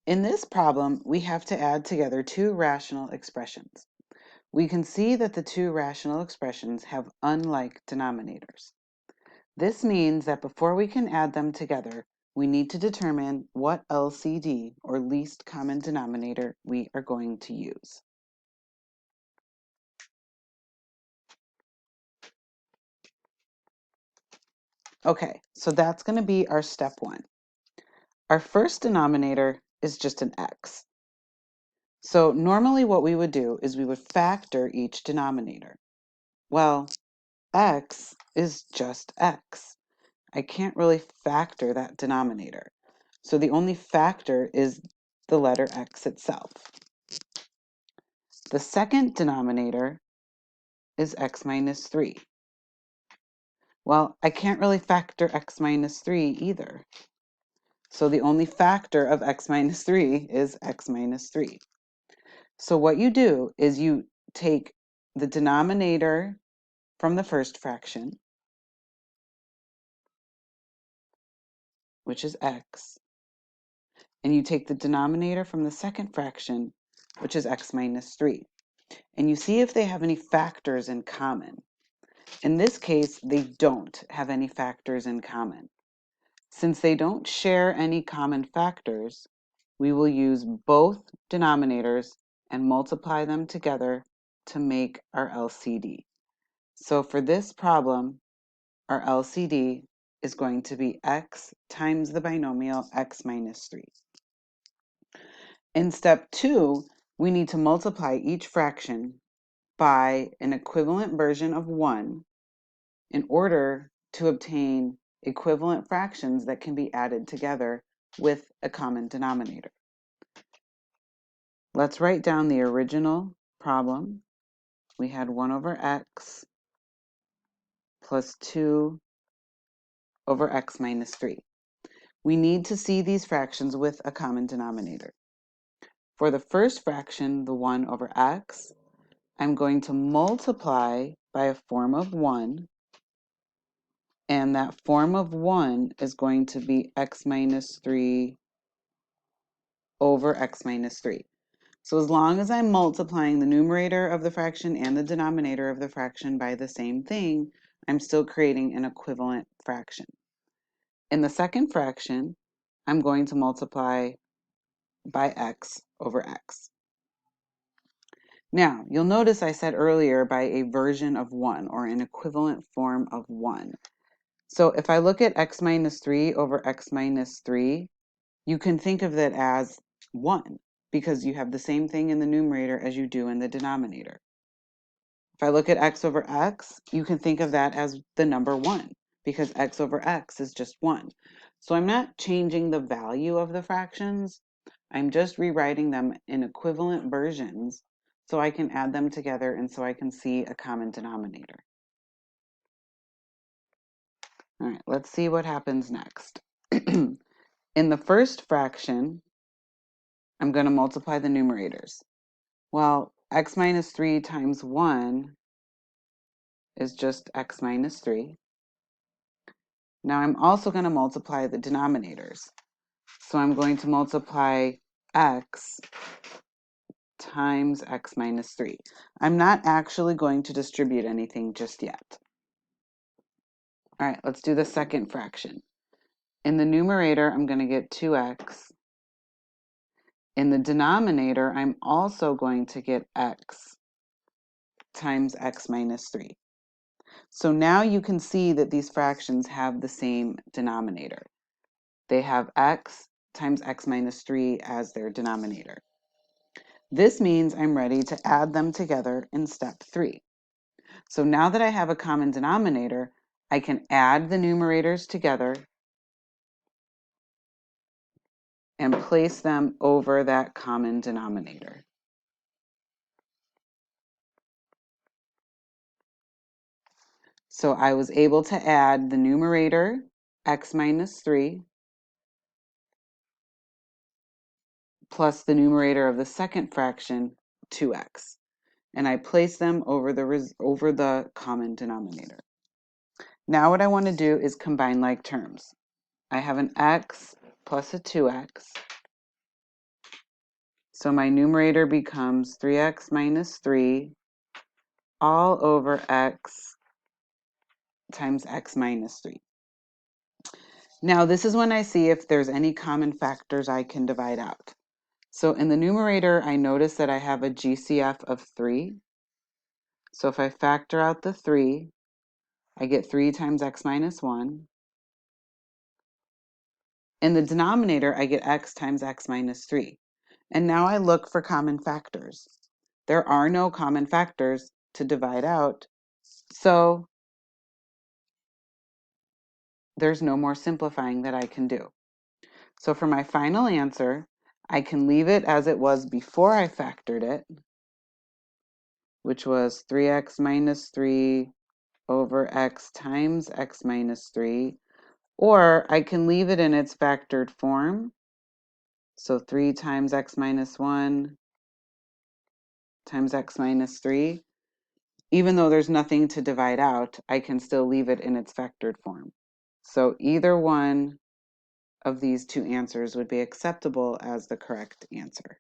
In this problem, we have to add together two rational expressions. We can see that the two rational expressions have unlike denominators. This means that before we can add them together, we need to determine what LCD, or least common denominator, we are going to use. Okay, so that's going to be our step one. Our first denominator is just an x. So normally what we would do is we would factor each denominator. Well, x is just x. I can't really factor that denominator. So the only factor is the letter x itself. The second denominator is x minus 3. Well, I can't really factor x minus 3 either. So the only factor of x minus 3 is x minus 3. So what you do is you take the denominator from the first fraction, which is x, and you take the denominator from the second fraction, which is x minus 3. And you see if they have any factors in common. In this case, they don't have any factors in common. Since they don't share any common factors, we will use both denominators and multiply them together to make our LCD. So for this problem, our LCD is going to be x times the binomial x minus 3. In step 2, we need to multiply each fraction by an equivalent version of 1 in order to obtain equivalent fractions that can be added together with a common denominator. Let's write down the original problem. We had 1 over x plus 2 over x minus 3. We need to see these fractions with a common denominator. For the first fraction, the 1 over x, I'm going to multiply by a form of 1, and that form of 1 is going to be x minus 3 over x minus 3. So as long as I'm multiplying the numerator of the fraction and the denominator of the fraction by the same thing, I'm still creating an equivalent fraction. In the second fraction, I'm going to multiply by x over x. Now, you'll notice I said earlier by a version of 1, or an equivalent form of 1. So if I look at x minus 3 over x minus 3, you can think of that as 1, because you have the same thing in the numerator as you do in the denominator. If I look at x over x, you can think of that as the number 1, because x over x is just 1. So I'm not changing the value of the fractions, I'm just rewriting them in equivalent versions so I can add them together and so I can see a common denominator. All right, let's see what happens next. In the first fraction, I'm going to multiply the numerators. Well, x minus 3 times 1 is just x minus 3. Now I'm also going to multiply the denominators. So I'm going to multiply x times x minus 3. I'm not actually going to distribute anything just yet. All right, let's do the second fraction. In the numerator, I'm going to get 2x. In the denominator, I'm also going to get x times x minus 3. So now you can see that these fractions have the same denominator. They have x times x minus 3 as their denominator. This means I'm ready to add them together in step 3. So now that I have a common denominator, I can add the numerators together and place them over that common denominator. So I was able to add the numerator, x minus 3, plus the numerator of the second fraction, 2x. And I place them over the common denominator. Now what I want to do is combine like terms. I have an x plus a 2x So my numerator becomes 3x minus 3 all over x times x minus 3. Now this is when I see if there's any common factors I can divide out. So in the numerator, I notice that I have a GCF of 3. So if I factor out the 3, I get 3 times x minus 1. In the denominator, I get x times x minus 3. And now I look for common factors. There are no common factors to divide out, so there's no more simplifying that I can do. So for my final answer, I can leave it as it was before I factored it, which was 3x minus 3 over x times x minus 3, or I can leave it in its factored form. So 3 times x minus 1 times x minus 3. Even though there's nothing to divide out, I can still leave it in its factored form. So either one of these two answers would be acceptable as the correct answer.